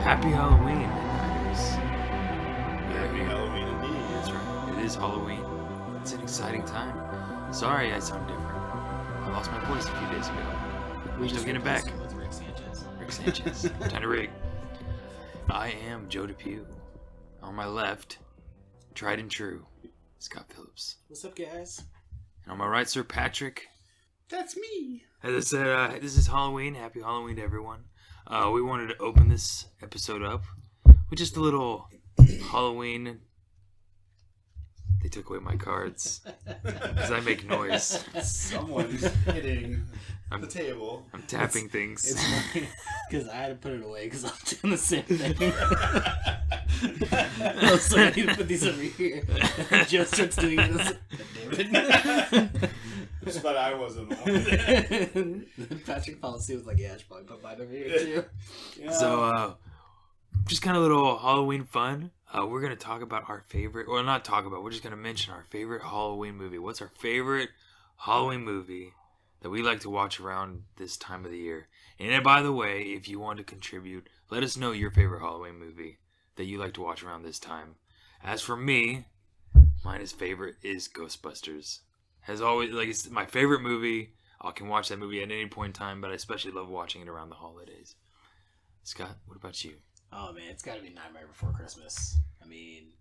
Happy Halloween, Midnighters. Happy Halloween indeed. That's right. It is Halloween. It's an exciting time. Sorry I sound different. I lost my voice a few days ago. We're still getting back. With Rick Sanchez. Rick Sanchez. Time to rig. I am Joe DePew. On my left, tried and true, Scott Phillips. What's up, guys? And on my right, Sir Patrick. That's me. As I said, this is Halloween. Happy Halloween to everyone. We wanted to open this episode up with just a little Halloween. They took away my cards as I make noise. Someone's hitting the table. I'm tapping things. It's funny because I had to put it away because I'm doing the same thing. I was like, I need to put these over here. And Joe starts doing this. David. Just but I wasn't the one. Then Patrick Policy was like, yeah, I should probably put mine over here too. Yeah. So, just kind of a little Halloween fun. We're going to talk about our favorite, or not talk about, we're just going to mention our favorite Halloween movie. What's our favorite Halloween movie that we like to watch around this time of the year? And by the way, if you want to contribute, let us know your favorite Halloween movie that you like to watch around this time. As for me, mine is favorite is Ghostbusters. Has always, like, it's my favorite movie. I can watch that movie at any point in time, but I especially love watching it around the holidays. Scott, what about you? Oh man, it's got to be Nightmare Before Christmas. I mean,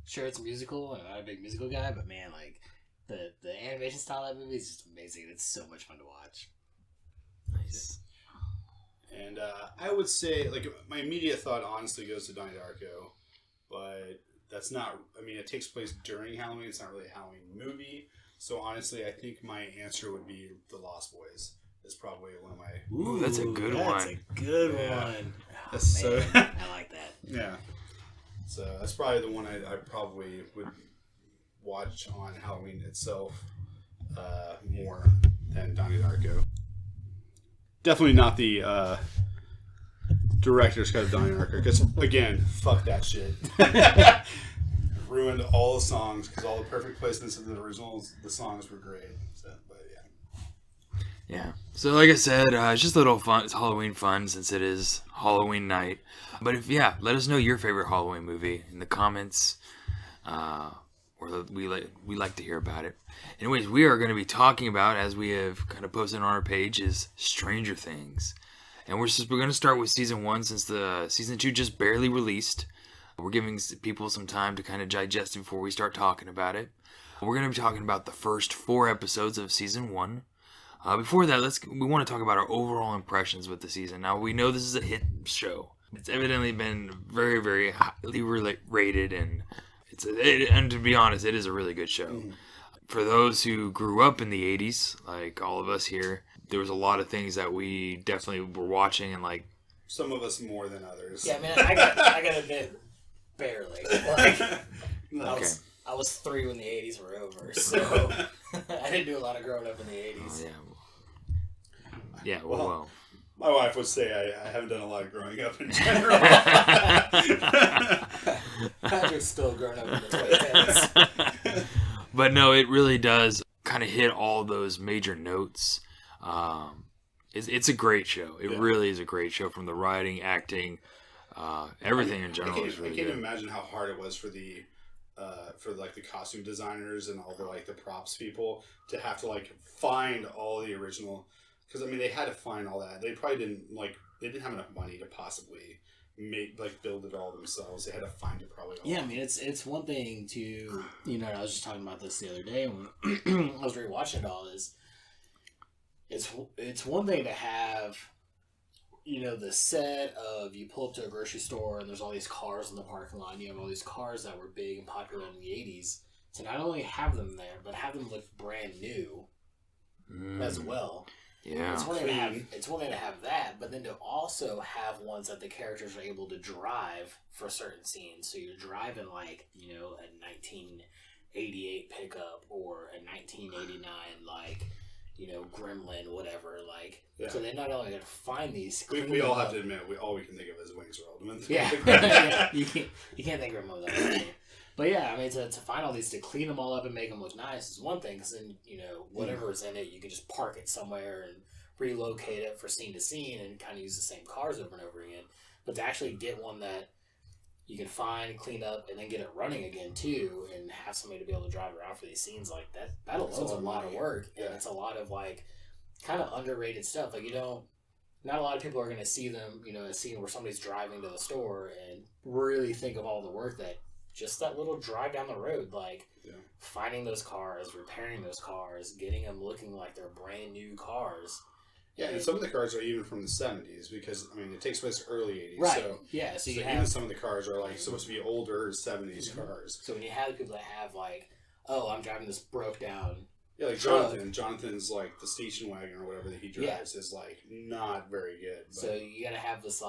sure it's a musical, and I'm not a big musical guy, but man, like the animation style of that movie is just amazing. It's so much fun to watch. Nice. And I would say, like, my immediate thought honestly goes to Donnie Darko, but that's not, I mean, it takes place during Halloween. It's not really a Halloween movie. So honestly, I think my answer would be The Lost Boys. Is probably one of my... Ooh, that's a good one. That's a good Yeah. one. Oh, That's man, so- I like that. Yeah. So that's probably the one I probably would watch on Halloween itself more than Donnie Darko. Definitely not the director's cut of Donnie Darko, because, again, fuck that shit. Ruined all the songs, because all the perfect placements of the originals, the songs were great. So, but yeah. Yeah. So like I said, it's just a little fun. It's Halloween fun since it is Halloween night. But let us know your favorite Halloween movie in the comments. We like to hear about it. Anyways, we are going to be talking about, as we have kind of posted on our page, is Stranger Things. And we're going to start with season 1 since the season 2 just barely released. We're giving people some time to kind of digest it before we start talking about it. We're going to be talking about the first 4 episodes of season 1. Before that, we want to talk about our overall impressions with the season. Now, we know this is a hit show. It's evidently been very, very highly rated, and and to be honest, it is a really good show. Mm. For those who grew up in the 80s, like all of us here, there was a lot of things that we definitely were watching, and like... Some of us more than others. Yeah, man, I got to admit, barely. Like, Okay. I was 3 when the 80s were over, so I didn't do a lot of growing up in the 80s. Oh, yeah. Yeah, well. My wife would say I haven't done a lot of growing up in general. Patrick's still growing up in the 2010s. But no, it really does kind of hit all those major notes. It's a great show. It really is a great show, from the writing, acting, everything in general is really I can't good. imagine how hard it was for the costume designers and all the props people to have to find all the original, because I mean they had to find all that. They probably didn't have enough money to possibly build it all themselves. They had to find it probably all. Yeah, I mean it's one thing to, I was just talking about this the other day when I was rewatching it all. It's one thing to have, the set of, you pull up to a grocery store and there's all these cars in the parking lot, and you have all these cars that were big and popular in the 80s, to not only have them there, but have them look brand new as well. Yeah. It's one thing to have that, but then to also have ones that the characters are able to drive for certain scenes. So you're driving a 1988 pickup or a 1989 Gremlin, whatever. So they not only got to find these. We all have to admit, all we can think of is Wings World. Yeah. You can't think of them without that. But yeah, I mean, to find all these, to clean them all up and make them look nice is one thing, because then, whatever is in it, you can just park it somewhere and relocate it for scene to scene and kind of use the same cars over and over again. But to actually get one that you can find, clean up, and then get it running again too, and have somebody to be able to drive around for these scenes like that alone's a lot of work, and it's a lot of like kind of underrated stuff. Like not a lot of people are going to see them, a scene where somebody's driving to the store and really think of all the work that just that little drive down the road, like finding those cars, repairing those cars, getting them looking like they're brand new cars. Yeah, and some of the cars are even from the 70s because, it takes place early 80s. Right. So, yeah, so you have... even some of the cars are, supposed to be older 70s cars. So when you have people that have, I'm driving this broke down... Yeah, like Jonathan. Jonathan's, the station wagon or whatever that he drives is, not very good. But... So you gotta have this,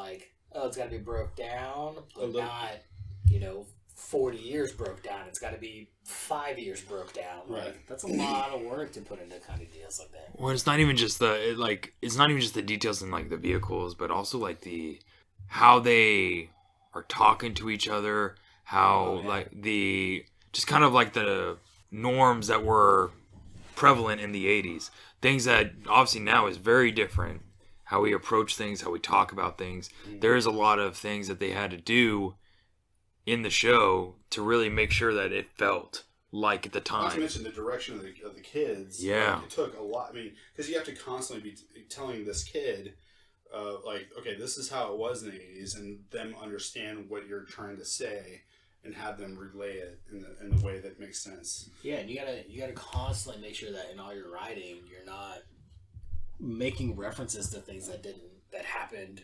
it's gotta be broke down, but not, 40 years broke down. It's got to be 5 years broke down. Right. That's a lot of work to put into kind of deals like that. Well, it's not even just the details in the vehicles, but also how they are talking to each other, how the norms that were prevalent in the 80s, things that obviously now is very different. How we approach things, how we talk about things. There is a lot of things that they had to do in the show to really make sure that it felt like at the time. Not to mention the direction of the kids. Yeah. It took a lot. Because you have to constantly be telling this kid, okay, this is how it was in the 80s, and them understand what you're trying to say and have them relay it in the way that makes sense. Yeah, and you gotta constantly make sure that in all your writing, you're not making references to things that happened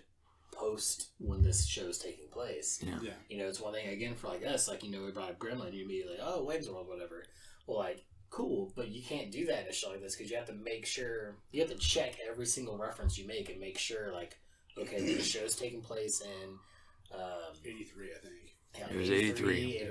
post when this show's taking place. Yeah. It's one thing again for us, we brought up Gremlin, you immediately Wayne's World, whatever. Well, cool, but you can't do that in a show like this because you have to make sure, you have to check every single reference you make and make sure okay, the show's taking place in 83, I think. Yeah, it was 83.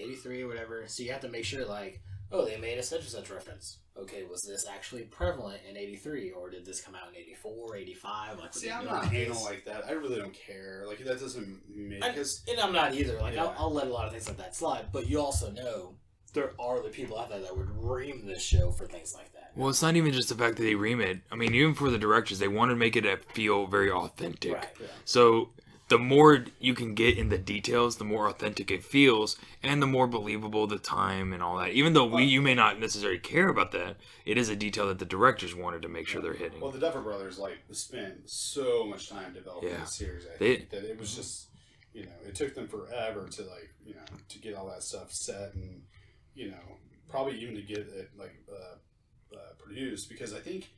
83 or whatever. So you have to make sure they made a such and such reference. Okay, was this actually prevalent in 83 or did this come out in 84, 85? See, I'm not anal like that. I really don't care. That doesn't make us... And I'm not either. I'll let a lot of things like that slide, but you also know there are the people out there that would ream this show for things like that. Well, it's not even just the fact that they ream it. Even for the directors, they want to make it feel very authentic. Right, yeah. So the more you can get in the details, the more authentic it feels, and the more believable the time and all that. Even though you may not necessarily care about that, it is a detail that the directors wanted to make sure they're hitting. Well, the Duffer Brothers spent so much time developing this series. I think that it was just, it took them forever to to get all that stuff set and probably even to get it produced, because I think,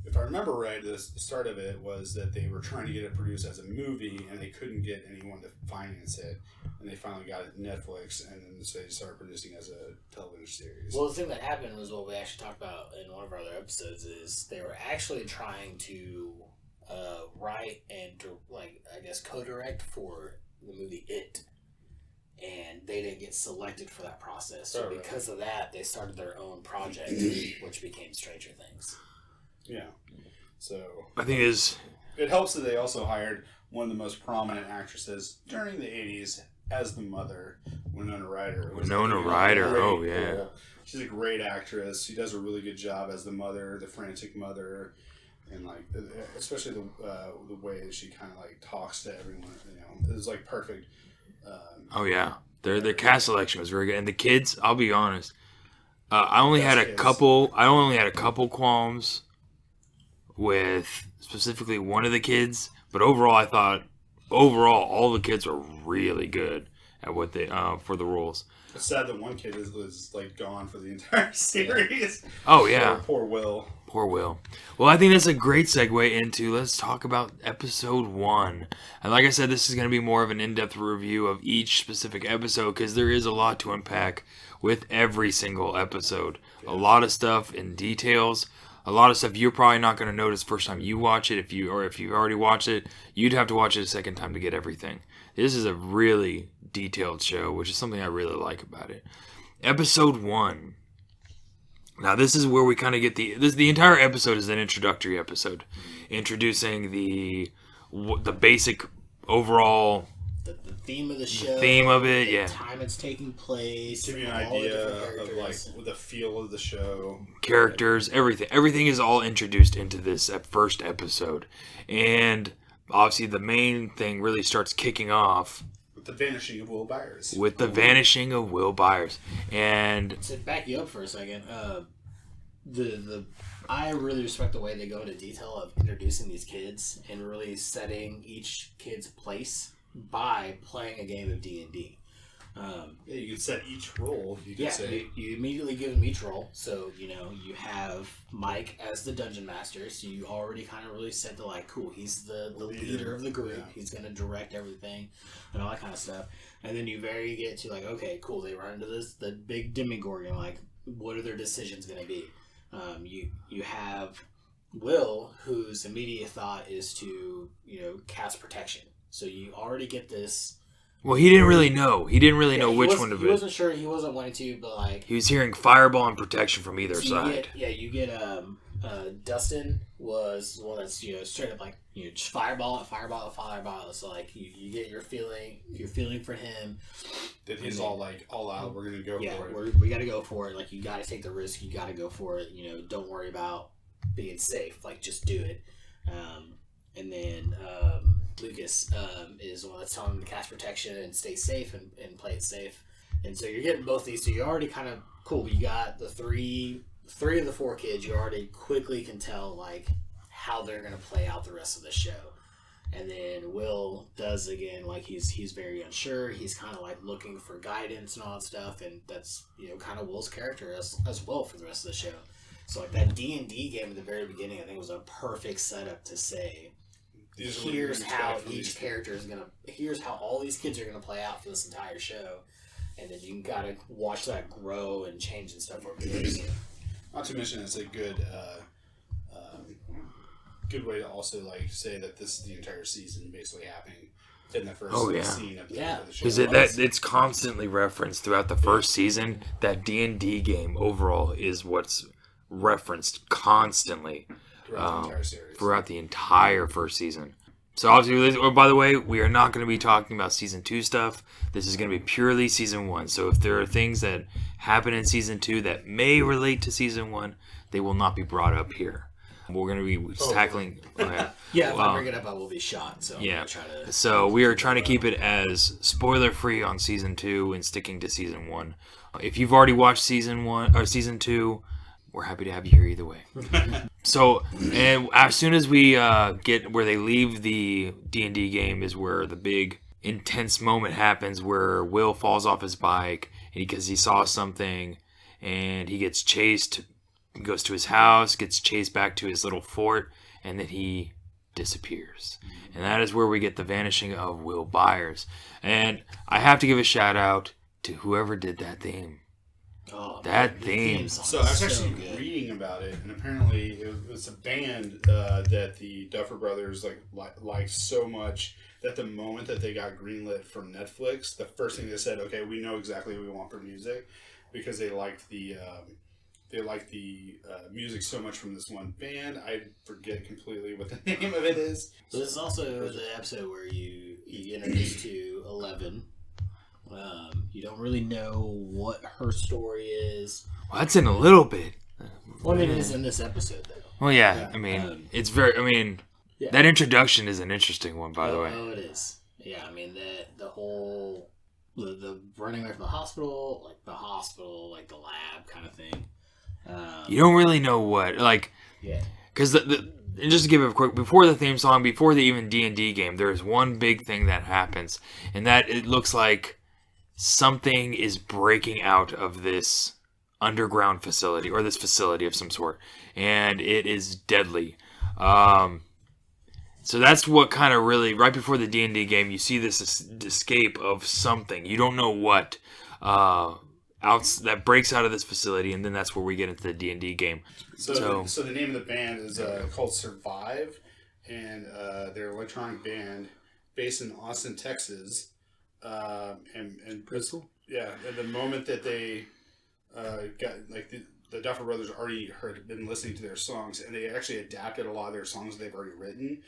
if I remember right, the start of it was that they were trying to get it produced as a movie, and they couldn't get anyone to finance it, and they finally got it Netflix, and then so they started producing as a television series. Well, the thing that happened was what we actually talked about in one of our other episodes is they were actually trying to write and co-direct for the movie It, and they didn't get selected for that process. So because of that, they started their own project, which became Stranger Things. Yeah, so I think it helps that they also hired one of the most prominent actresses during the 80s as the mother, Winona Ryder. Oh yeah, she's a great actress. She does a really good job as the mother, the frantic mother, and especially the way that she kind of talks to everyone. It was perfect. Oh yeah, the cast selection was very good, and the kids. I'll be honest, I only had a couple qualms with specifically one of the kids, but overall I thought all the kids were really good at what they for the roles. It's sad that one kid was gone for the entire series. Oh yeah, poor Will. Well, I think that's a great segue into, let's talk about episode 1. And like I said, this is going to be more of an in-depth review of each specific episode because there is a lot to unpack with every single episode. Yeah. A lot of stuff in details. A lot of stuff you're probably not going to notice first time you watch it. If you've already watched it, you'd have to watch it a second time to get everything. This is a really detailed show, which is something I really like about it. Episode 1. Now, this is where we kind of get the entire episode is an introductory episode, introducing the basic overall the theme of the show, the time it's taking place, give you an idea of the feel of the show, characters, everything is all introduced into this first episode, and obviously the main thing really starts kicking off with the vanishing of Will Byers. And to back you up for a second, I really respect the way they go into detail of introducing these kids and really setting each kid's place by playing a game of D&D. Yeah, you can set each role. You can say you immediately give them each role. So you have Mike as the dungeon master. So you already kind of really set the cool. He's the leader of the group. Yeah. He's gonna direct everything and all that kind of stuff. And then you get to okay, cool. They run into the big demigorgon. What are their decisions gonna be? You have Will, whose immediate thought is to cast protection. So you already get this. Well, he didn't really know. He didn't really know which one to do. He wasn't sure. He wasn't wanting to, but he was hearing fireball and protection from either side. You get Dustin was the one that's straight up just fireball. So you get your feeling for him. That he's all out. We're gonna go for it. We got to go for it. You got to take the risk. You got to go for it. Don't worry about being safe. Just do it. And then Lucas is the one that's telling him to cast protection and stay safe and play it safe. And so you're getting both these. So you're already kind of cool. You got the three of the four kids. You already quickly can tell how they're going to play out the rest of the show. And then Will does again he's very unsure. He's kind of looking for guidance and all that stuff. And that's kind of Will's character as well for the rest of the show. So that D&D game at the very beginning, I think was a perfect setup to say, here's how each character is gonna. Here's how all these kids are gonna play out for this entire show, and then you gotta watch that grow and change and stuff over the years. Not to mention, it's a good way to also say that this is the entire season basically happening in the first scene of the show. Because it's constantly referenced throughout the first season. That D&D game overall is what's referenced constantly. Throughout the entire first season. So obviously, by the way, we are not going to be talking about season 2 stuff. This is going to be purely season 1. So if there are things that happen in season 2 that may relate to season 1, they will not be brought up here. We're going to be tackling. If I bring it up, I will be shot. So So we are trying to keep it as spoiler free on season 2 and sticking to season 1. If you've already watched season 1 or season 2. We're happy to have you here either way. So, and as soon as we get where they leave the D&D game is where the big intense moment happens where Will falls off his bike because he saw something and he gets chased, goes to his house, gets chased back to his little fort, and then he disappears. And that is where we get the vanishing of Will Byers. And I have to give a shout out to whoever did that theme. Oh, that theme. So I was actually reading about it, and apparently it was a band that the Duffer Brothers liked so much that the moment that they got greenlit from Netflix, the first thing they said, "Okay, we know exactly what we want for music," because they liked the music so much from this one band. I forget completely what the name of it is. So this is also the episode where you get introduced to 11. You don't really know what her story is. Well, that's in a little bit. Well, I mean, it is in this episode, though. Well, yeah. I mean, it's very. I mean, that introduction is an interesting one, by the way. Oh, it is. Yeah, I mean, the whole the running away from the hospital, the lab kind of thing. You don't really know what, because and just to give it a quick, before the theme song, before the even D&D game, there's one big thing that happens, and that it looks like something is breaking out of this underground facility, or this facility of some sort, and it is deadly. So that's what kind of really, right before the D&D game, you see this escape of something. You don't know what that breaks out of this facility, and then that's where we get into the D&D game. So the name of the band is called Survive, and they're an electronic band based in Austin, Texas. And Bristol? Yeah, and the moment that they got, the Duffer Brothers already been listening to their songs, and they actually adapted a lot of their songs they've already written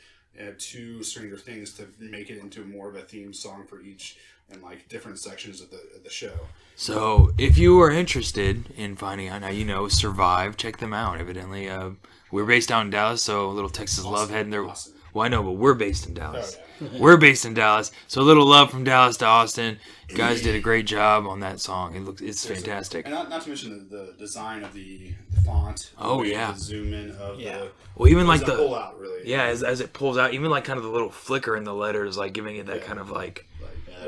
to Stranger Things to make it into more of a theme song for each and different sections of the show. So if you are interested in finding out how Survive, check them out. Evidently, we're based out in Dallas, so a little Texas love heading their Well, I know, but we're based in Dallas. Oh, yeah. We're based in Dallas. So a little love from Dallas to Austin. You guys did a great job on that song. It's fantastic. And not to mention the design of the font. Oh, yeah. The zoom in of the... Well, even like pull out, really. Yeah, as it pulls out, even like kind of the little flicker in the letters, like giving it that kind of like...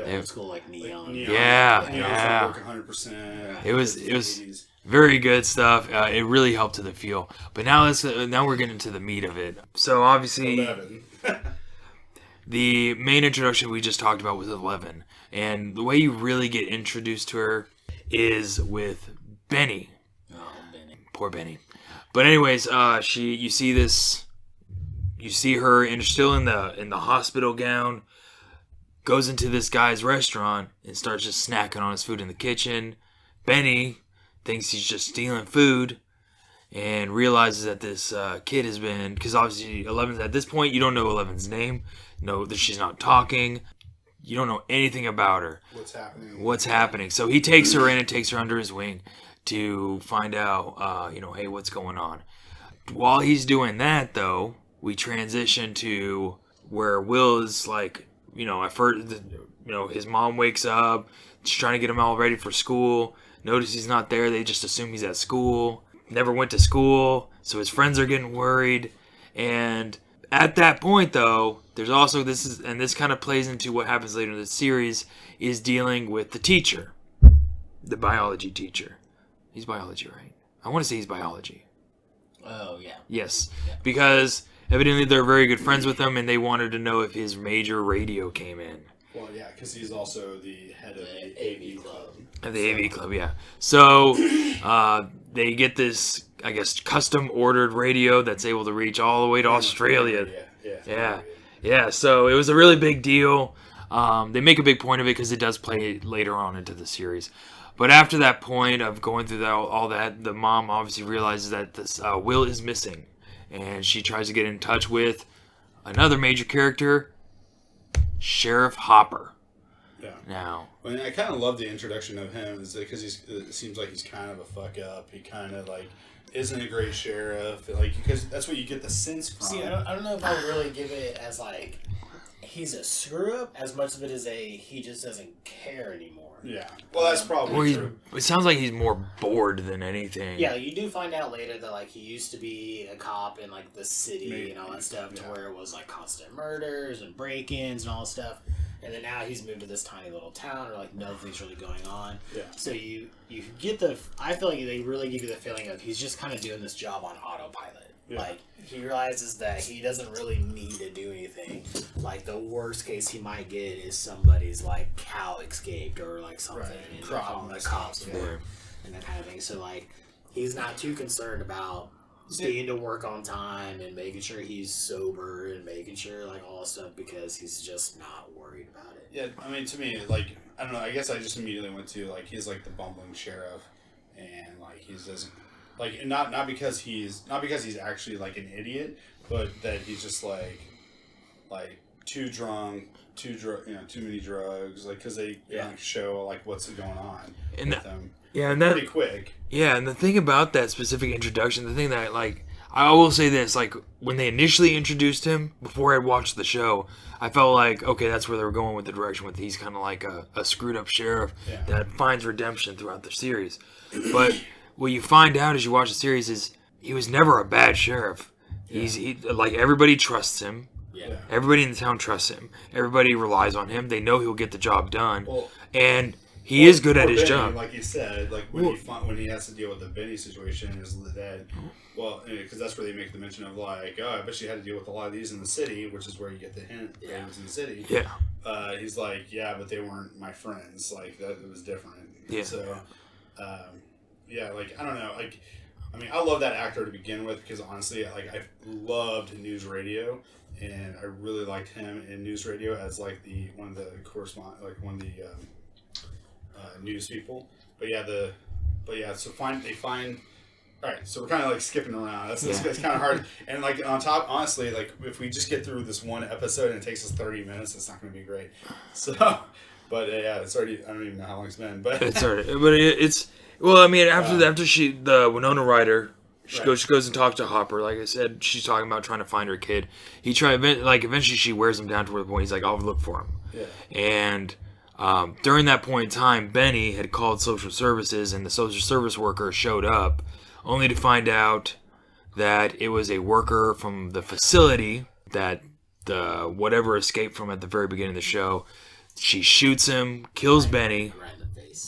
Old school like neon. Yeah. 100%. It was very good stuff. It really helped to the feel. But now we're getting into the meat of it. So obviously, 11. the main introduction we just talked about was 11, and the way you really get introduced to her is with Benny. Oh, Benny. Poor Benny. But anyways, you see her and still in the hospital gown. Goes into this guy's restaurant and starts just snacking on his food in the kitchen. Benny thinks he's just stealing food and realizes that this kid has been... Because obviously, Eleven's at this point, you don't know Eleven's name. No, that she's not talking. You don't know anything about her. What's happening. So he takes her in and takes her under his wing to find out, hey, what's going on. While he's doing that, though, we transition to where Will is like... at first, his mom wakes up, she's trying to get him all ready for school. Notice he's not there. They just assume he's at school. Never went to school, so his friends are getting worried. And at that point, though, there's also this kind of plays into what happens later in the series, is dealing with the teacher, the biology teacher. He's biology, right? I want to say he's biology. Oh yeah. Yes, because evidently they're very good friends with him, and they wanted to know if his major radio came in. Well, yeah, because he's also the head of the AV club. Of the AV club, yeah. So they get this, I guess, custom-ordered radio that's able to reach all the way to Australia. Yeah. So it was a really big deal. They make a big point of it because it does play later on into the series. But after that point of going through all that, the mom obviously realizes that this Will is missing. And she tries to get in touch with another major character, Sheriff Hopper. Yeah. Now, I kind of love the introduction of him, is because it seems like he's kind of a fuck up. He kind of like isn't a great sheriff, like because that's what you get the sense from. See, I don't know if I would really give it as like he's a screw up as much of it as he just doesn't care anymore. Yeah. Well, that's probably true. It sounds like he's more bored than anything. Yeah, you do find out later that like he used to be a cop in like the city and all that stuff, to where it was like constant murders and break-ins and all that stuff. And then now he's moved to this tiny little town where like nothing's really going on. Yeah. So you get I feel like they really give you the feeling of he's just kind of doing this job on autopilot. Yeah. Like he realizes that he doesn't really need to do anything. Like the worst case he might get is somebody's like cow escaped or like something, and they're calling the cops for it and that kind of thing. So like he's not too concerned about staying to work on time and making sure he's sober and making sure like all that stuff, because he's just not worried about it. Yeah, I mean, to me, like, I don't know, I guess I just immediately went to like he's like the bumbling sheriff, and like he doesn't like, not because he's actually like an idiot, but that he's just like too drunk, too many drugs, like because they show like what's going on with him. Yeah, and that pretty quick. Yeah, and the thing about that specific introduction, the thing that like I will say this, like when they initially introduced him before I watched the show, I felt like okay, that's where they were going with the direction with he's kind of like a screwed up sheriff that finds redemption throughout the series. But what you find out as you watch the series is he was never a bad sheriff. He like everybody trusts him. Yeah. Everybody in the town trusts him. Everybody relies on him. They know he'll get the job done. And he is good at his job. Like you said, like when he has to deal with the Benny situation, is that because that's where they make the mention of like, oh, I bet you had to deal with a lot of these in the city, which is where you get the hint that it was in the city. Yeah. He's like, yeah, but they weren't my friends. Like that, it was different. Yeah. So, like I don't know, like. I mean, I love that actor to begin with because honestly, like I loved News Radio, and I really liked him in News Radio as like one of the news people. But yeah, so they find. All right, so we're kind of like skipping around. That's kind of hard. And like on top, honestly, like if we just get through this one episode and it takes us 30 minutes, it's not going to be great. So, but it's already. I don't even know how long it's been, but it's already. But it's. Well, I mean, after the Winona Ryder, She goes and talks to Hopper. Like I said, she's talking about trying to find her kid. Eventually she wears him down to the point he's like, I'll look for him. Yeah. And during that point in time, Benny had called social services, and the social service worker showed up, only to find out that it was a worker from the facility that the whatever escaped from at the very beginning of the show. She shoots him, kills Benny.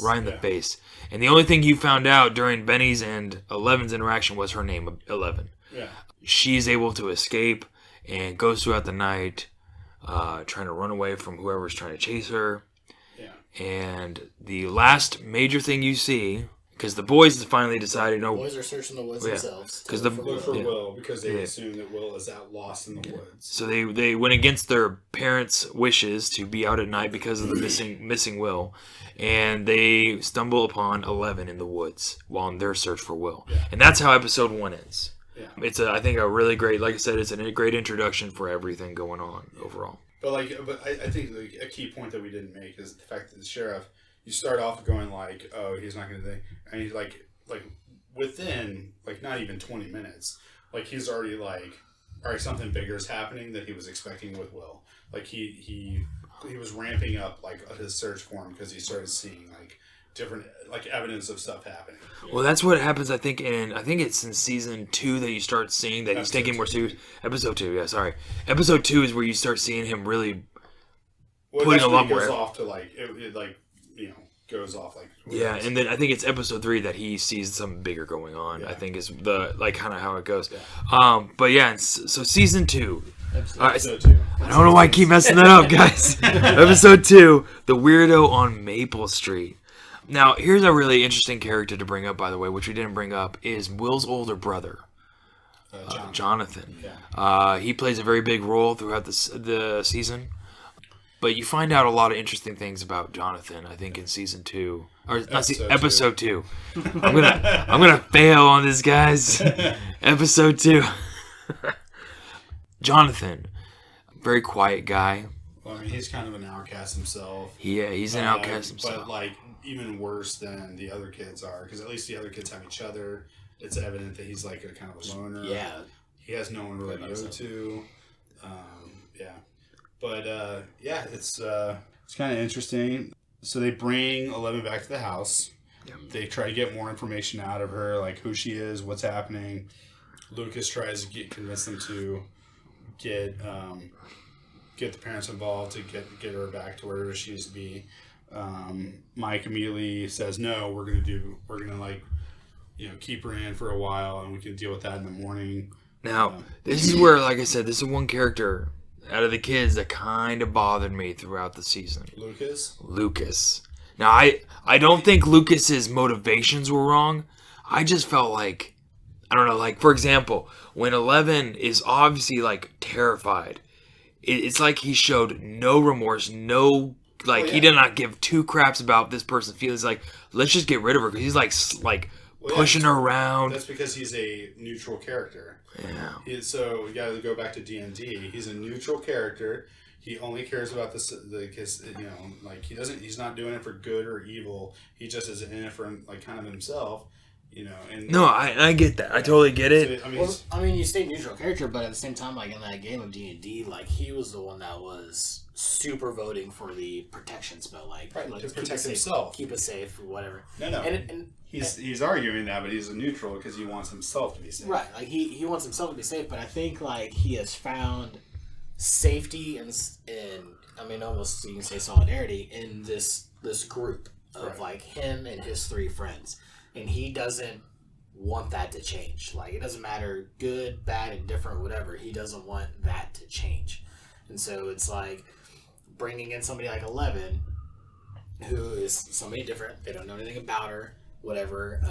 Right in the face. And the only thing you found out during Benny's and Eleven's interaction was her name, 11. Yeah. She's able to escape and goes throughout the night trying to run away from whoever's trying to chase her. Yeah. And the last major thing you see, because the boys finally decided, no. The boys are searching the woods themselves. Because look for Will, because they assume that Will is out lost in the woods. So they went against their parents' wishes to be out at night because of the missing Will, and they stumble upon 11 in the woods while in their search for Will, and that's how episode 1 ends. Yeah. It's I think a really great, like I said, it's a great introduction for everything going on overall. But I think a key point that we didn't make is the fact that the sheriff, you start off going like, oh, he's not going to, and he's like within like not even 20 minutes, like he's already like, all right, something bigger is happening that he was expecting with Will. Like he was ramping up like his search for him because he started seeing like different like evidence of stuff happening. Well, that's what happens. I think it's in season 2 that you start seeing that he's taking more serious. Episode 2, yeah, sorry. Episode 2 is where you start seeing him really putting a lot more. Goes off to like it like goes off like. Yeah, and then I think it's episode 3 that he sees something bigger going on. Yeah. I think is the like kind of how it goes. Yeah. But yeah, so season 2. Episode 2. I don't know why I keep messing that up, guys. Episode 2, the weirdo on Maple Street. Now, here's a really interesting character to bring up, by the way, which we didn't bring up, is Will's older brother, Jonathan. Yeah. He plays a very big role throughout the season. But you find out a lot of interesting things about Jonathan, I think, in season 2. Or episode 2. I'm gonna fail on this, guys. Episode 2. Jonathan, very quiet guy. Well, I mean, he's kind of an outcast himself. Yeah, he's an outcast himself. But like even worse than the other kids are, because at least the other kids have each other. It's evident that he's like a kind of a loner. Yeah, he has no one really to go to. Yeah, but yeah, it's kind of interesting. So they bring 11 back to the house. Yeah. They try to get more information out of her, like who she is, what's happening. Lucas tries to convince them to get the parents involved to get her back to wherever she needs to be. Mike immediately says, no, we're gonna like, keep her in for a while and we can deal with that in the morning. Now, this is where, like I said, this is one character out of the kids that kind of bothered me throughout the season. Lucas. Now, I don't think Lucas's motivations were wrong. I just felt like, I don't know, like, for example, when 11 is obviously, like, terrified, it's like he showed no remorse, he did not give 2 craps about this person's feelings. Like, let's just get rid of her, because he's, like pushing her around. That's because he's a neutral character. Yeah. So, we got to go back to D&D. He's a neutral character. He only cares about the kids, like, he's not doing it for good or evil. He just is in it for, like, kind of himself. And no, I get that. I totally get it. So, you say neutral character, but at the same time, like in that game of D&D, like he was the one that was super voting for the protection spell, like to protect himself, keep us safe, or whatever. No. And he's arguing that, but he's a neutral because he wants himself to be safe. Right, like he wants himself to be safe, but I think like he has found safety and almost you can say solidarity in this group of like him and his 3 friends. And he doesn't want that to change. Like, it doesn't matter, good, bad, indifferent, whatever. He doesn't want that to change. And so it's like bringing in somebody like 11, who is somebody different. They don't know anything about her, whatever.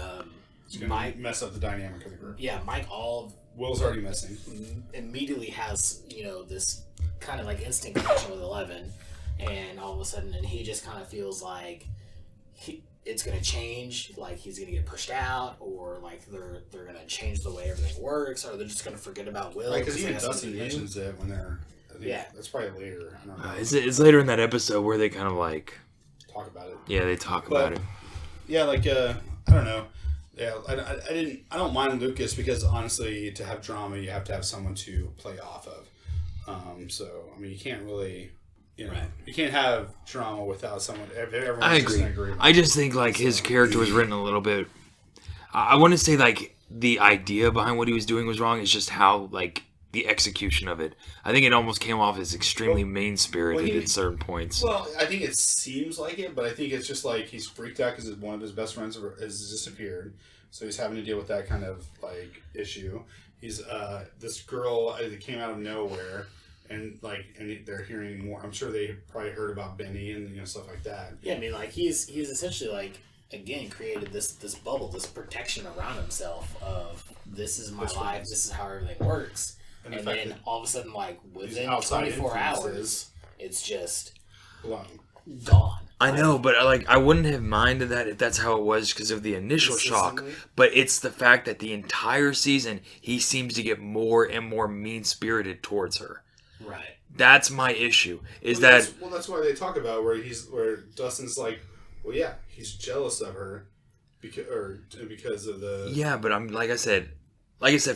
It's going to mess up the dynamic of the group. Yeah, Will's already missing. Immediately has, this kind of like instant connection with 11. And all of a sudden, and he just kind of feels like it's going to change, like he's going to get pushed out, or like they're going to change the way everything works, or they're just going to forget about Will. Right, because even Dustin mentions it when they're... That's probably later. I don't know. It's later in that episode where they kind of like... talk about it. Yeah, they talk about it. Yeah, like, I don't know. Yeah, I don't mind Lucas because honestly, to have drama, you have to have someone to play off of. So I mean, you can't really, you can't have drama without someone. Everyone's I just agree. in agreement. I just think like his character was written a little bit. I want to say like the idea behind what he was doing was wrong. It's just how like the execution of it. I think it almost came off as extremely mean spirited at certain points. Well, I think it seems like it, but I think it's just like he's freaked out because one of his best friends has disappeared, so he's having to deal with that kind of like issue. He's this girl that came out of nowhere, and they're hearing more. I'm sure they probably heard about Benny and stuff like that. Yeah, I mean, like he's essentially like again created this bubble, this protection around himself of this is my life, this is how everything works. And then all of a sudden, like within 24 hours, it's just gone. I know, but I wouldn't have minded that if that's how it was because of the initial shock. But it's the fact that the entire season he seems to get more and more mean spirited towards her. Right. That's my issue. That's why they talk about where Dustin's like, well, yeah, he's jealous of her because of the. Yeah, but I'm like I said,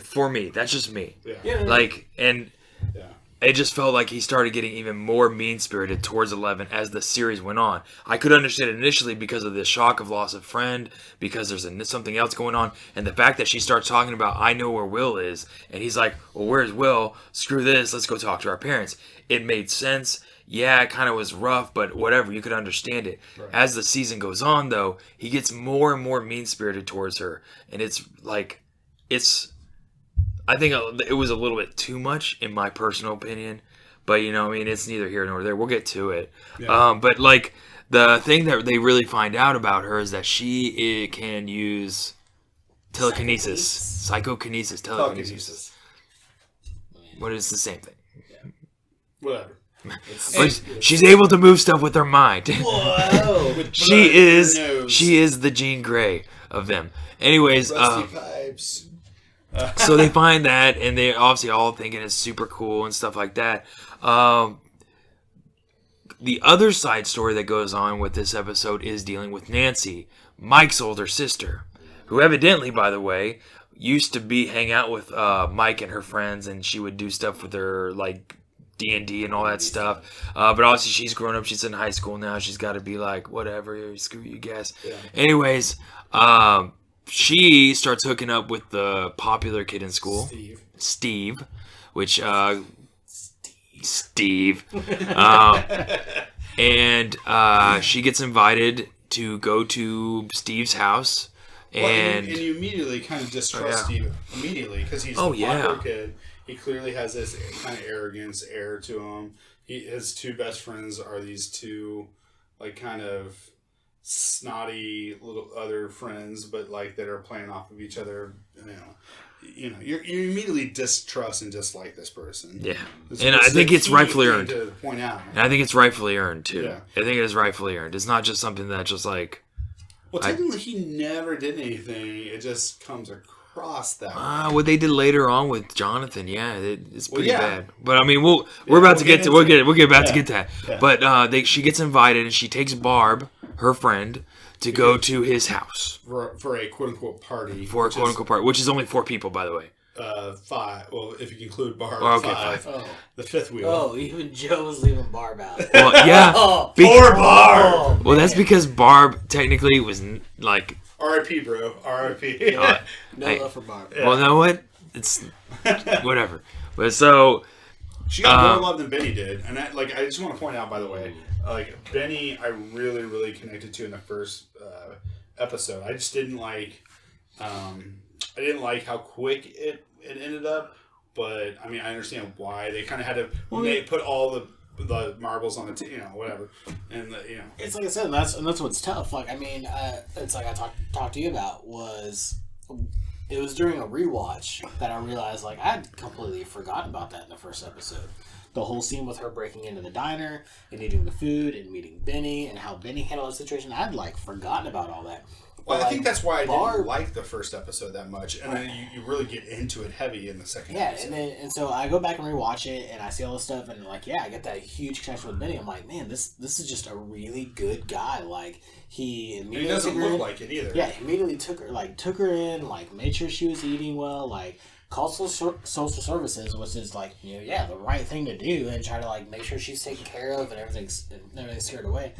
for me, that's just me. Yeah. It just felt like he started getting even more mean-spirited towards 11 as the series went on. I could understand it initially because of the shock of loss of friend, because there's something else going on, and the fact that she starts talking about, I know where Will is, and he's like, well, where's Will? Screw this, let's go talk to our parents. It made sense. Yeah, it kind of was rough, but whatever, you could understand it. Right. As the season goes on, though, he gets more and more mean-spirited towards her, and I think it was a little bit too much, in my personal opinion. But, it's neither here nor there. We'll get to it. Yeah. But, the thing that they really find out about her is that she can use telekinesis. Telekinesis. What is the same thing? Yeah. Whatever. She's able to move stuff with her mind. Whoa! She is the Jean Grey of them. Anyways, Rusty pipes. So they find that, and they obviously all thinking it's super cool and stuff like that. The other side story that goes on with this episode is dealing with Nancy, Mike's older sister, who evidently, by the way, used to hang out with Mike and her friends, and she would do stuff with her, like D&D and all that stuff. But obviously she's grown up. She's in high school now. She's got to be like, whatever, screw you guys. Yeah. Anyways, she starts hooking up with the popular kid in school, Steve, which Steve, and she gets invited to go to Steve's house, and you immediately kind of distrust Steve immediately because he's the popular kid. He clearly has this kind of arrogance air to him. His two best friends are these two, like, kind of snotty little other friends, but like that are playing off of each other. You immediately distrust and dislike this person. Yeah, and I think it's rightfully earned. To point out, and I think it's rightfully earned too. Yeah. I think it is rightfully earned. It's not just something that just like. Well, technically, he never did anything. It just comes across that way. What they did later on with Jonathan, it's pretty bad. But I mean, we're about to get to we'll get back to get that. Yeah. But she gets invited and she takes Barb, her friend, to go to his house for a quote unquote party. Which is only 4 people, by the way. 5. Well, if you include Barb, okay, 5. Oh. The 5th wheel. Oh, even Joe was leaving Barb out. Well, yeah. Poor Barb. Well, that's because Barb technically was like. R.I.P. bro. R.I.P. No love for Barb. Yeah. Well, you know what? It's whatever. But so. She got more love than Benny did, and I just want to point out, by the way, Benny, I really, really connected to in the first episode. I just didn't like. I didn't like how quick it ended up, but I mean, I understand why they kind of had to. They put all the marbles on the whatever, and it's like I said, and that's what's tough. Like, I mean, it's like I talked to you about was. It was during a rewatch that I realized, like, I'd completely forgotten about that in the first episode. the whole scene with her breaking into the diner and eating the food and meeting Benny and how Benny handled the situation. I'd like forgotten about all that. Well, But, I think that's why I Barb- didn't like the first episode that much, and then you really get into it heavy in the second episode. and so I go back and rewatch it, and I see all this stuff, and like, I get that huge connection with Benny. I'm like, man, this is just a really good guy. Like, he And immediately he doesn't took her look in. like it either. Yeah, he immediately took her in, like, made sure she was eating well, like, called social services, which is like, the right thing to do, and try to like make sure she's taken care of and everything's scared away.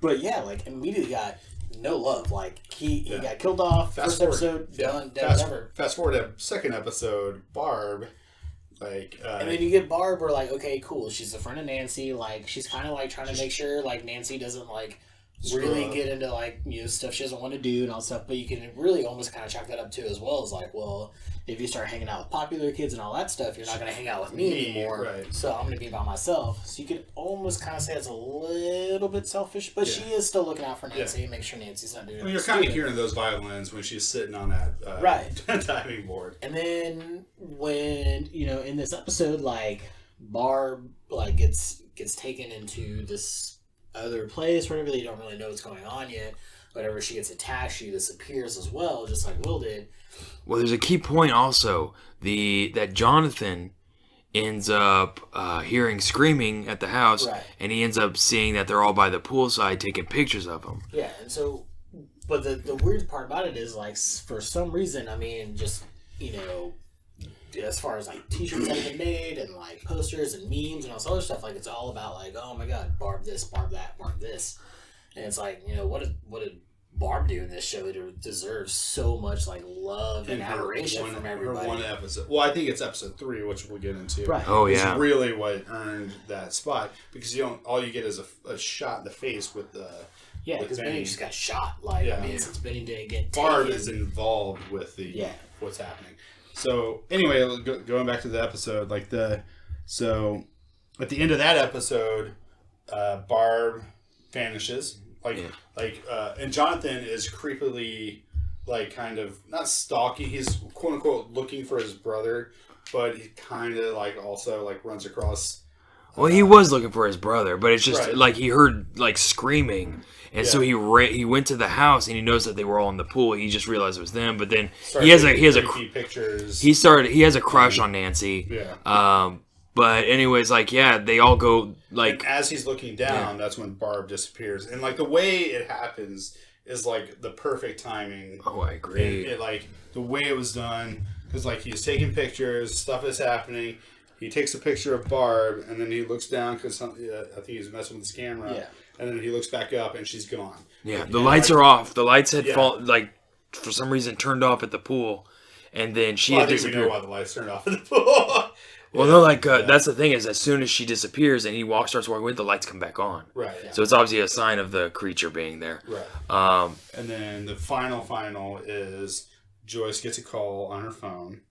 But like, immediately got no love. Like, he got killed off. First episode done. Never. Fast forward to second episode, Barb. Like, and then you get Barb, where like, okay, cool, she's a friend of Nancy. Like, she's kind of like trying to make sure like Nancy doesn't like really get into like stuff she doesn't want to do and all stuff. But you can really almost kind of chalk that up too, as well as like, well, if you start hanging out with popular kids and all that stuff, you're not going to hang out with me anymore. Right. So I'm going to be by myself. So you could almost kind of say it's a little bit selfish, but she is still looking out for Nancy and make sure Nancy's not doing. I mean, you're kind of hearing those violins when she's sitting on that diving board. And then when in this episode, like Barb like gets taken into this other place, whatever, they don't really know what's going on yet. Whenever she gets attacked, she disappears as well, just like Will did. Well, there's a key point also. That Jonathan ends up hearing screaming at the house, and he ends up seeing that they're all by the poolside taking pictures of him. Yeah, and so, but the weird part about it is, like, for some reason, I mean, just, as far as, like, t-shirts that have been made and, like, posters and memes and all this other stuff, like, it's all about, like, oh my god, Barb this, Barb that, Barb this. And it's like, what did Barb do in this show that deserves so much like love and adoration from everybody? Her one episode. Well, I think it's episode 3, which we'll get into. Right. Oh yeah. It's really what earned that spot, because all you get is a shot in the face with the. Yeah, because Benny just got shot. Like, I mean, since Benny didn't get taken. Barb is involved with what's happening. So anyway, going back to the episode, so at the end of that episode, Barb vanishes. And Jonathan is creepily, like, kind of not stalking. He's quote unquote looking for his brother, but he kind of like also like runs across. Well, he was looking for his brother, but it's just Right. like he heard like screaming, and so he went to the house and he noticed that they were all in the pool. He just realized it was them, but then he has pictures. He has a crush on Nancy. Yeah. But anyways, like, they all go, like... And as he's looking down, that's when Barb disappears. And, like, the way it happens is, like, the perfect timing. Oh, I agree. It like, the way it was done, because, like, he's taking pictures, stuff is happening. He takes a picture of Barb, and then he looks down, because I think he's messing with his camera. Yeah. And then he looks back up, and she's gone. Yeah, the lights are off. The lights had for some reason, turned off at the pool. And then she had disappeared. I think we know why the lights turned off at the pool. Well, no, that's the thing is, as soon as she disappears and he starts walking away, the lights come back on. Right. Yeah. So it's obviously a sign of the creature being there. Right. And then the final is Joyce gets a call on her phone.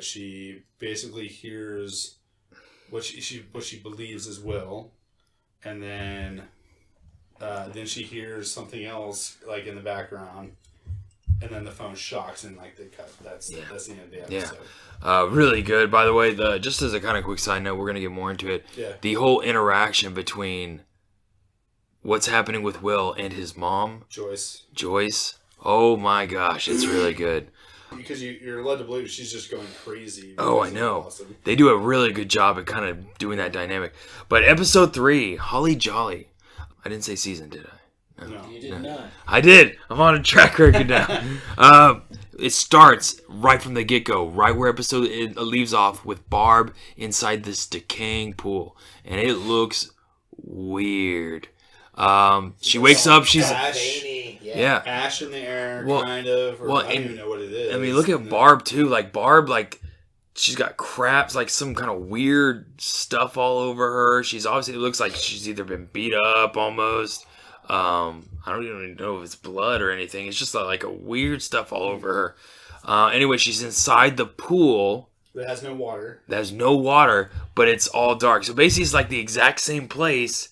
She basically hears what she believes is Will, and then she hears something else like in the background. And then the phone shocks and like they cut. That's the end of the episode. Yeah, really good. By the way, just as a kind of quick side note, we're gonna get more into it. Yeah. The whole interaction between what's happening with Will and his mom, Joyce. Oh my gosh, it's really good. Because you're led to believe she's just going crazy. Oh, I know. Awesome. They do a really good job at kind of doing that dynamic. But episode 3, Holly Jolly. I didn't say season, did I? No, you did not. I did. I'm on a track record now. It starts right from the get-go, right where it leaves off with Barb inside this decaying pool, and it looks weird. She wakes up. She's ash in the air, kind of. Or I don't even know what it is. I mean, look at Barb too. Like Barb, she's got craps, like some kind of weird stuff all over her. She's obviously, it looks like she's either been beat up almost. I don't even know if it's blood or anything. It's just like a weird stuff all over her. Anyway, she's inside the pool. That has no water. There's no water, but it's all dark. So basically, it's like the exact same place,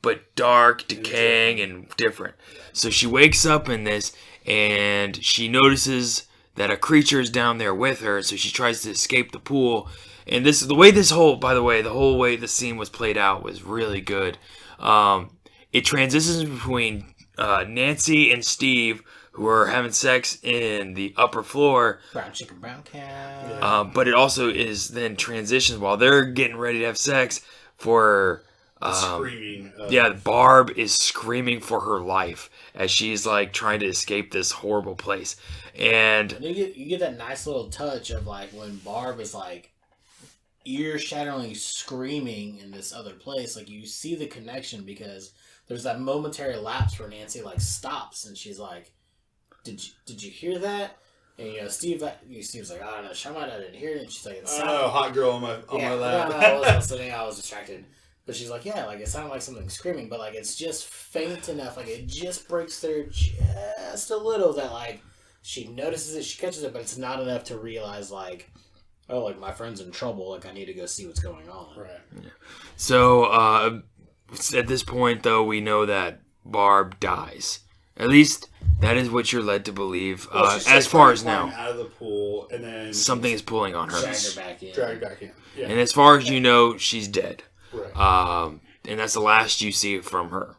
but dark, decaying, and different. So she wakes up in this, and she notices that a creature is down there with her. So she tries to escape the pool, And the way the whole way the scene was played out was really good. It transitions between Nancy and Steve, who are having sex in the upper floor. Brown chicken, brown cow. But it also is then transitions while they're getting ready to have sex for... screaming. Barb is screaming for her life as she's like trying to escape this horrible place. And you get that nice little touch of like when Barb is like ear-shatteringly screaming in this other place. Like you see the connection because there's that momentary lapse where Nancy like stops and she's like, Did you hear that? And Steve's like, I don't know, Shamad, I didn't hear it. And she's like, hot girl on my lap. No, I wasn't listening. I was distracted. But she's like, yeah, like it sounded like something screaming, but like it's just faint enough, like it just breaks through just a little that like she notices it, she catches it, but it's not enough to realize like, oh, like my friend's in trouble, like I need to go see what's going on. Right. Yeah. So at this point, though, we know that Barb dies. At least that is what you're led to believe. As far as now, out of the pool, and then something is pulling on her. Drag her back in. Yeah. And as far as you know, she's dead. Right. And that's the last you see from her.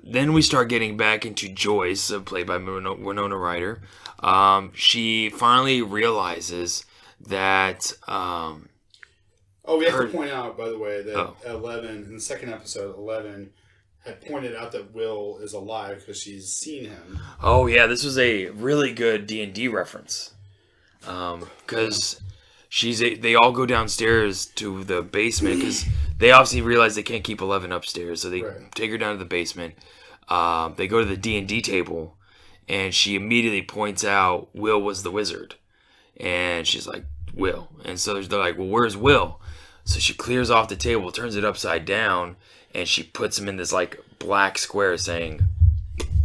Then we start getting back into Joyce, played by Winona Ryder. She finally realizes that... we have to point out, by the way, that 11, in the second episode, 11 had pointed out that Will is alive because she's seen him. Oh, yeah, this was a really good D&D reference. Because... they all go downstairs to the basement because they obviously realize they can't keep 11 upstairs, so they take her down to the basement. They go to the D&D table, and she immediately points out Will was the wizard, and she's like, Will, and so they're like, well, where's Will? So she clears off the table, turns it upside down, and she puts him in this like black square, saying,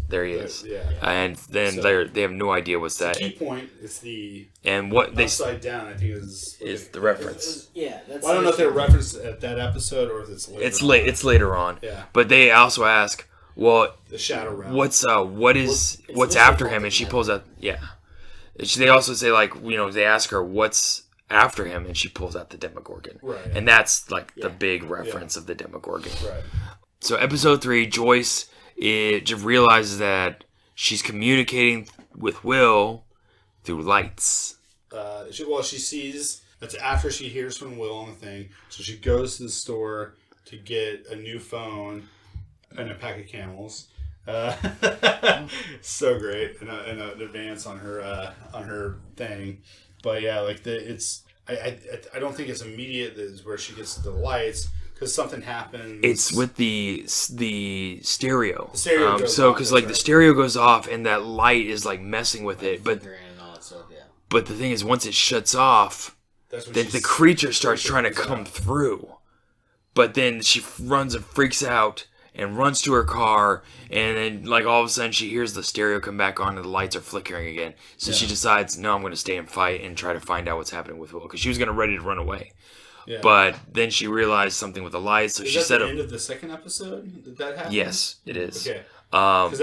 there he is. Yeah. And then they have no idea what's that. The key point is the upside down, I think is the reference. That's I don't know if they're referenced at that episode or if it's later. It's later on. Yeah. But they also ask, well, the Shadow Realm. what's after him? And she pulls out They also say they ask her what's after him, and she pulls out the Demogorgon. Right. And that's like the big reference of the Demogorgon. Right. So episode 3, Joyce just realizes that she's communicating with Will through lights. She sees, that's after she hears from Will on the thing, so she goes to the store to get a new phone and a pack of Camels. So great, and an advance on her thing. But yeah, like I don't think it's immediate. That is where she gets the lights. Because something happens. It's with the stereo. The stereo goes so off, because that's the stereo goes off and that light is like messing with it, but the thing is, once it shuts off, then the creature starts trying to come through. But then she runs and freaks out and runs to her car, and then like all of a sudden she hears the stereo come back on and the lights are flickering again. So she decides, no, I'm going to stay and fight and try to find out what's happening with Will, because she was ready to run away. Yeah. But then she realized something with the lights, so she said, the end of the second episode? Did that happen? Yes, it is. Okay. Because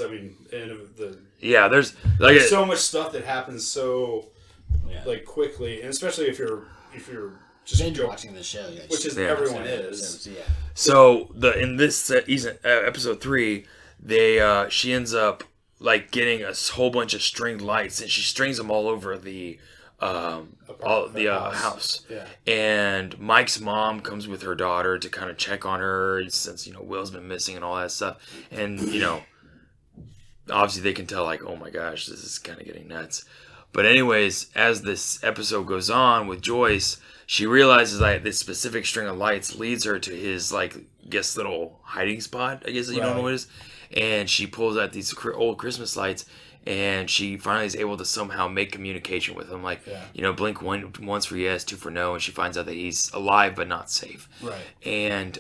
end of the... Yeah, there's so much stuff that happens so quickly, and especially if you're just watching the show, which is everyone is. Yeah. So in this episode 3, she ends up like getting a whole bunch of stringed lights, and she strings them all over the house. Yeah. And Mike's mom comes with her daughter to kind of check on her since Will's been missing and all that stuff, and obviously they can tell like, oh my gosh, this is kind of getting nuts. But anyways, as this episode goes on with Joyce, she realizes that this specific string of lights leads her to his little hiding spot, I guess you don't know what it is. And she pulls out these old Christmas lights, and she finally is able to somehow make communication with him. Blink once for yes, 2 for no, and she finds out that he's alive but not safe. Right. And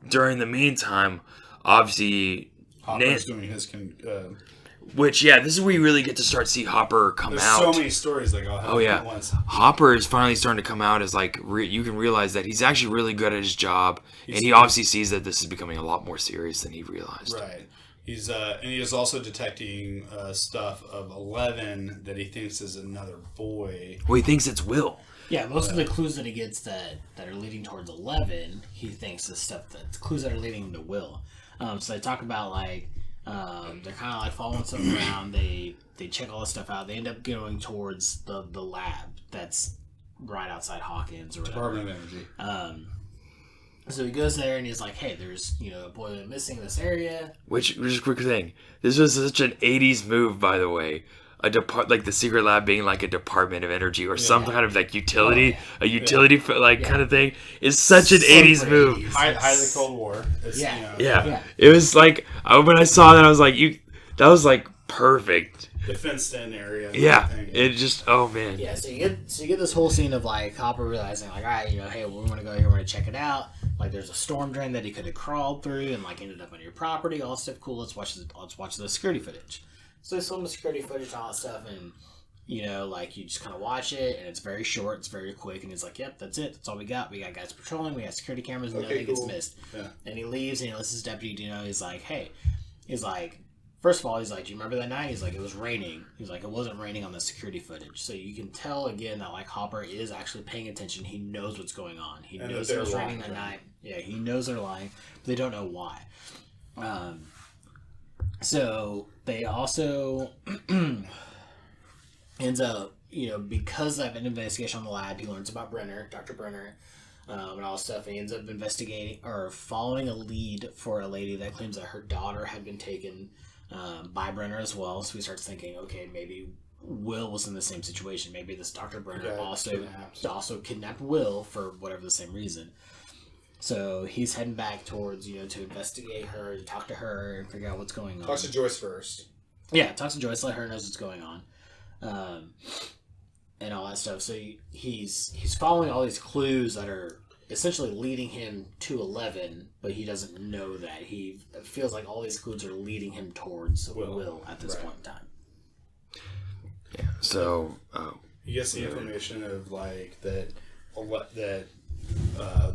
during the meantime, obviously... Hopper's doing his... this is where you really get to start to see Hopper come out. There's so many stories at once. Hopper is finally starting to come out as you can realize that he's actually really good at his job, and he obviously sees that this is becoming a lot more serious than he realized. Right. He's and he is also detecting stuff of 11 that he thinks is another boy. Well, he thinks it's Will. Yeah, most of the clues that he gets that are leading towards 11, he thinks is stuff that's clues that are leading him to Will. So they talk about like they're kind of like following stuff around. They check all this stuff out. They end up going towards the lab that's right outside Hawkins or whatever. Department of Energy. So he goes there and he's like, "Hey, there's a boy missing in this area." Which just a quick thing. This was such an '80s move, by the way. Like the secret lab being like a Department of Energy or some kind of like utility, kind of thing. Is such an '80s move. Height of the Cold War. It's, Yeah. It was like when I saw that, I was like, that was like perfect. The fenced-in area. Yeah, it just, oh man. Yeah, so you get this whole scene of like Hopper realizing like, all right, hey, we're gonna go here, we're gonna check it out. Like, there's a storm drain that he could have crawled through and like ended up on your property. All stuff cool. Let's watch the security footage. So they film the security footage and all that stuff, and like you just kind of watch it, and it's very short, it's very quick, and he's like, "Yep, that's it. That's all we got. We got guys patrolling. We got security cameras, and nothing gets missed." Yeah. And he leaves, and he lets his deputy, he's like, "Hey," he's like. First of all, he's like, "Do you remember that night?" He's like, "It was raining." He's like, "It wasn't raining on the security footage." So you can tell again that like Hopper is actually paying attention. He knows what's going on. He knows it was raining that night. Yeah, he knows they're lying, but they don't know why. So they also ends up, because of an investigation on the lab, he learns about Dr. Brenner, and all this stuff. And he ends up investigating or following a lead for a lady that claims that her daughter had been taken by Brenner as well. So he starts thinking, okay, maybe Will was in the same situation. Maybe this Dr. Brenner also kidnapped Will for whatever the same reason. So he's heading back towards, to investigate her, to talk to her, and figure out what's going on. Talk to Joyce first. Yeah, talk to Joyce, let her know what's going on. And all that stuff. So he's following all these clues that are essentially leading him to 11, but he doesn't know that. He feels like all these clues are leading him towards Will at this point in time. Yeah. So he gets the information of like that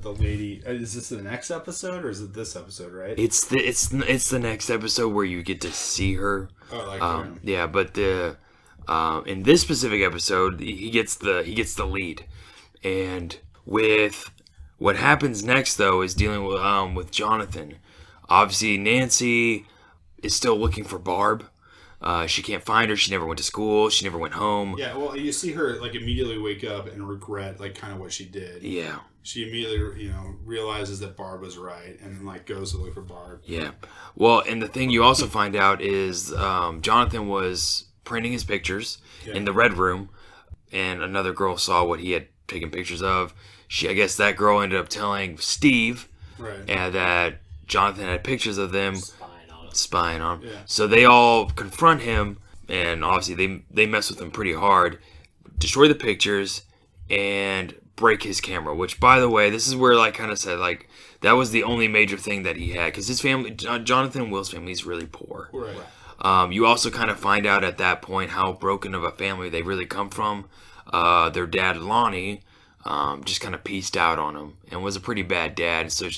the lady. Is this the next episode or is it this episode? Right. It's the next episode where you get to see her. Oh, yeah, but in this specific episode, he gets the lead, and with what happens next though is dealing with Jonathan. Obviously, Nancy is still looking for Barb. She can't find her. She never went to school. She never went home. Yeah, well, you see her like immediately wake up and regret like kind of what she did. Yeah. She immediately, realizes that Barb was right and then like goes to look for Barb. Yeah. Well, and the thing you also find out is Jonathan was printing his pictures in the red room, and another girl saw what he had taken pictures of. I guess that girl ended up telling Steve that Jonathan had pictures of them spying on him. Yeah. So they all confront him, and obviously they mess with him pretty hard, destroy the pictures, and break his camera. Which, by the way, this is where I kind of said that was the only major thing that he had, because his family, Jonathan Will's family, is really poor. Right. You also kind of find out at that point how broken of a family they really come from. Their dad, Lonnie, just kind of pieced out on him and was a pretty bad dad. So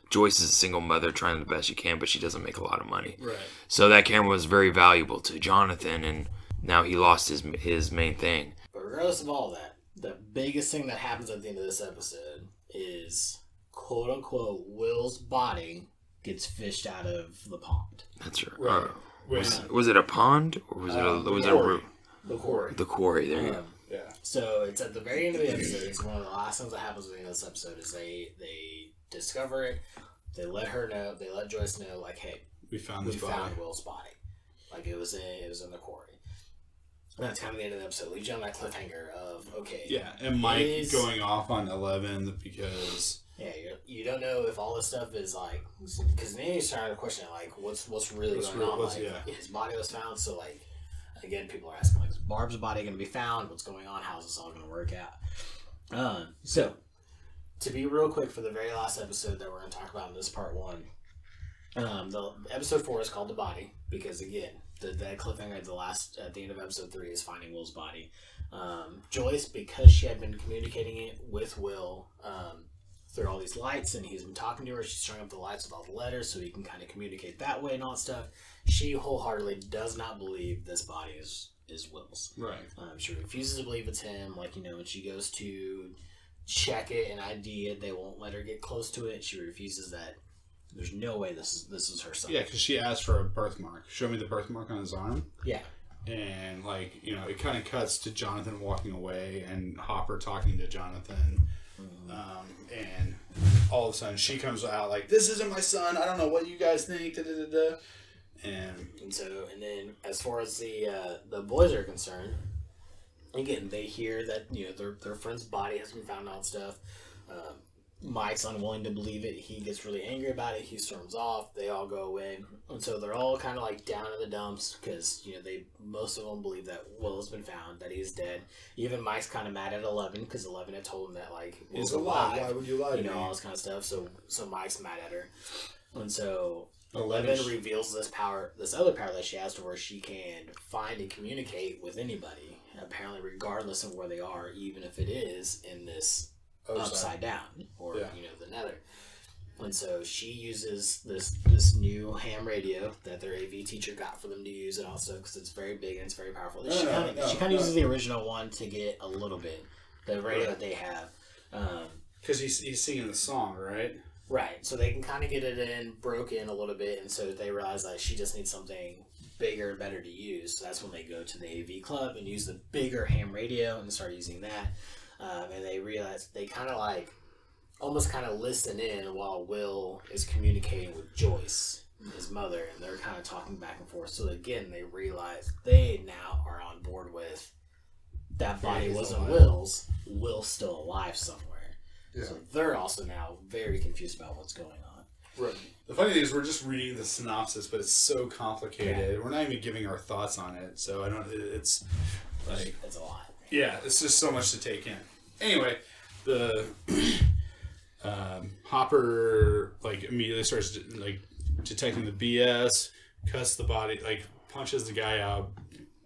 Joyce is a single mother trying the best she can, but she doesn't make a lot of money. Right. So that camera was very valuable to Jonathan, and now he lost his main thing. But regardless of all that, the biggest thing that happens at the end of this episode is, quote unquote, Will's body gets fished out of the pond. That's right. Was it a pond or was it the quarry? The quarry. There you go. Yeah. So it's at the very end of the episode. It's one of the last things that happens at the end of this episode is they discover it. They let her know. They let Joyce know, like, hey, we found Will's body. Like it was in the quarry. And that's kind of the end of the episode. Leaves you on that cliffhanger of, okay. Yeah, and Mike going off on 11 because. Yeah, you don't know if all this stuff is like, because then you start to question like, what's really going on? His body was found, so like, again, people are asking like, is Barb's body going to be found? What's going on? How's this all going to work out? So, to be real quick for the very last episode that we're going to talk about in this part 1, the episode 4 is called The Body because again, that cliffhanger at the end of episode 3 is finding Will's body. Joyce, because she had been communicating it with Will through all these lights, and he's been talking to her. She's showing up the lights with all the letters so he can kind of communicate that way and all that stuff. She wholeheartedly does not believe this body is Will's. Right. She refuses to believe it's him. Like, when she goes to check it and ID it, they won't let her get close to it. She refuses that. There's no way this is her son. Yeah, because she asked for a birthmark. Show me the birthmark on his arm. Yeah. And, it kind of cuts to Jonathan walking away and Hopper talking to Jonathan. And all of a sudden she comes out like, this isn't my son. I don't know what you guys think. Da, da, da, da. And then as far as the boys are concerned, again, they hear that, their friend's body has been found and stuff. Mike's unwilling to believe it. He gets really angry about it. He storms off. They all go away. And so they're all kind of like down in the dumps because, most of them believe that Will has been found, that he's dead. Even Mike's kind of mad at 11 because 11 had told him that, like, Will's alive. Why would you lie to me? All this kind of stuff. So Mike's mad at her. And so 11 reveals this other power that she has to where she can find and communicate with anybody, apparently regardless of where they are, even if it is in this upside down or the nether. And so she uses this new ham radio that their AV teacher got for them to use and also because it's very big and it's very powerful. She kind of uses the original one to get a little bit the radio that they have because he's singing the song, right? Right, so they can kind of get it in, broke in a little bit, and so they realize that she just needs something bigger and better to use. So that's when they go to the AV club and use the bigger ham radio and start using that. And they realize they kind of like almost kind of listen in while Will is communicating with Joyce, his mother, and they're kind of talking back and forth. So again, they realize they now are on board with that body wasn't Will's. Will's still alive somewhere. Yeah. So they're also now very confused about what's going on. Right. The funny thing is we're just reading the synopsis, but it's so complicated. Yeah. We're not even giving our thoughts on it. So it's like... It's a lot. Yeah, it's just so much to take in. Anyway, the Hopper immediately starts detecting the BS, cuts the body, punches the guy out,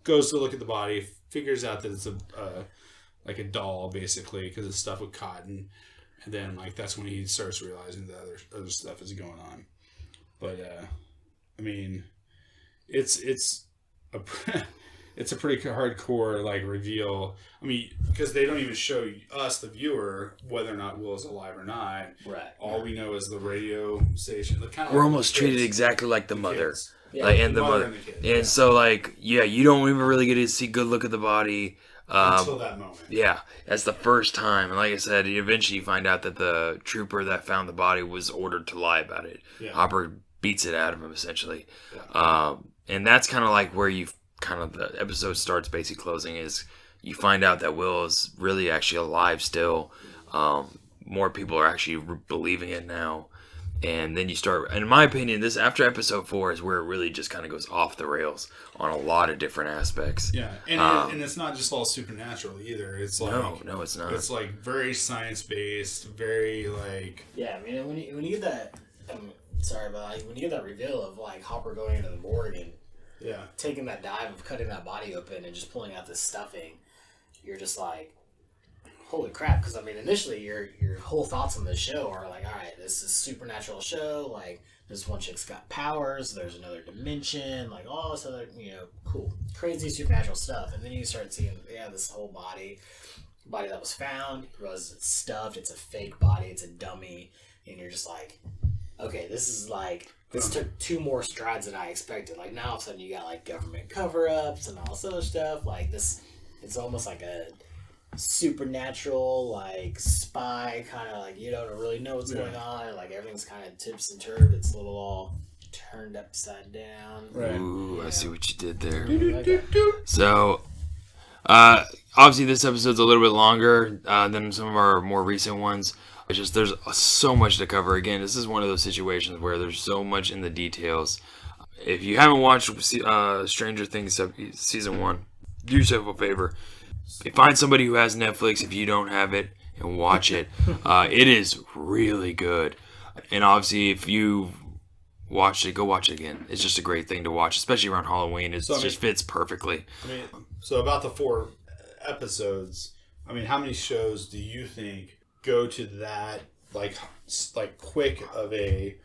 goes to look at the body, figures out that it's a doll basically because it's stuffed with cotton, and then that's when he starts realizing that other stuff is going on. But it's a it's a pretty hardcore reveal. Because they don't even show us, the viewer, whether or not Will is alive or not. Right. All we know is the radio station. We're almost treated exactly like the mother. Yeah, and the mother. And so, you don't even really get to see good look at the body. Until that moment. Yeah, that's the first time. And like I said, eventually you find out that the trooper that found the body was ordered to lie about it. Yeah. Hopper beats it out of him, essentially. Yeah. And that's kind of where the episode starts basically closing is you find out that Will is really actually alive still. More people are actually believing it now. And then you start, and in my opinion, this after episode 4 is where it really just kind of goes off the rails on a lot of different aspects. Yeah, and it's not just all supernatural either. It's no, it's not. It's very science based, very Yeah, when you get that, sorry, but when you get that reveal of Hopper going into the morgue and taking that dive of cutting that body open and just pulling out this stuffing, you're just holy crap, because initially your whole thoughts on the show are all right, this is a supernatural show, this one chick's got powers, there's another dimension, all this other, cool, crazy supernatural stuff, and then you start seeing, this whole body that was found, was stuffed, it's a fake body, it's a dummy, and you're just okay, this is this took 2 more strides than I expected. Now all of a sudden you got government cover-ups and all this other stuff, this, it's almost like a supernatural spy kind of you don't really know what's going on, everything's kind of tips and turns, it's a little all turned upside down. Right. Ooh, I see what you did there. So obviously this episode's a little bit longer than some of our more recent ones. It's just there's so much to cover. Again, this is one of those situations where there's so much in the details. If you haven't watched Stranger Things season 1, do yourself a favor. Find somebody who has Netflix if you don't have it and watch it. It is really good. And obviously, if you watched it, go watch it again. It's just a great thing to watch, especially around Halloween. It just fits perfectly. So about the 4 episodes, how many shows do you think go to that like quick of a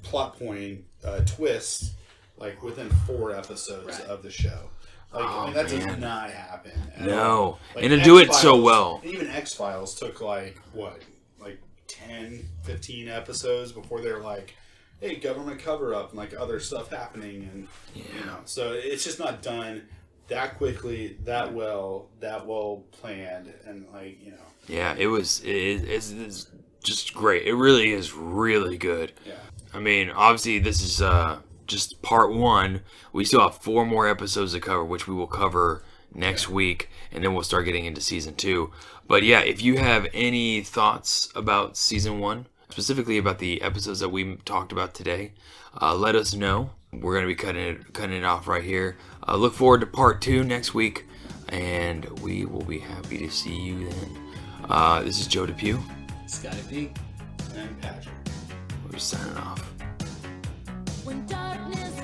plot point twist like within 4 episodes of the show. Like I mean, that does not happen. No, like, and to do it so well. Even X-Files took like 10, 15 episodes before they're like, hey, government cover up and like other stuff happening, and so it's just not done that quickly, that well planned, and like Yeah, it's just great. It really is really good. Yeah. I mean, obviously this is just part 1. We still have 4 more episodes to cover, which we will cover next week, and then we'll start getting into season 2. But yeah, if you have any thoughts about season 1, specifically about the episodes that we talked about today, let us know. We're going to be cutting it off right here. Look forward to part 2 next week, and we will be happy to see you then. This is Joe Depew. Scotty P. and Patrick. We're signing off. When darkness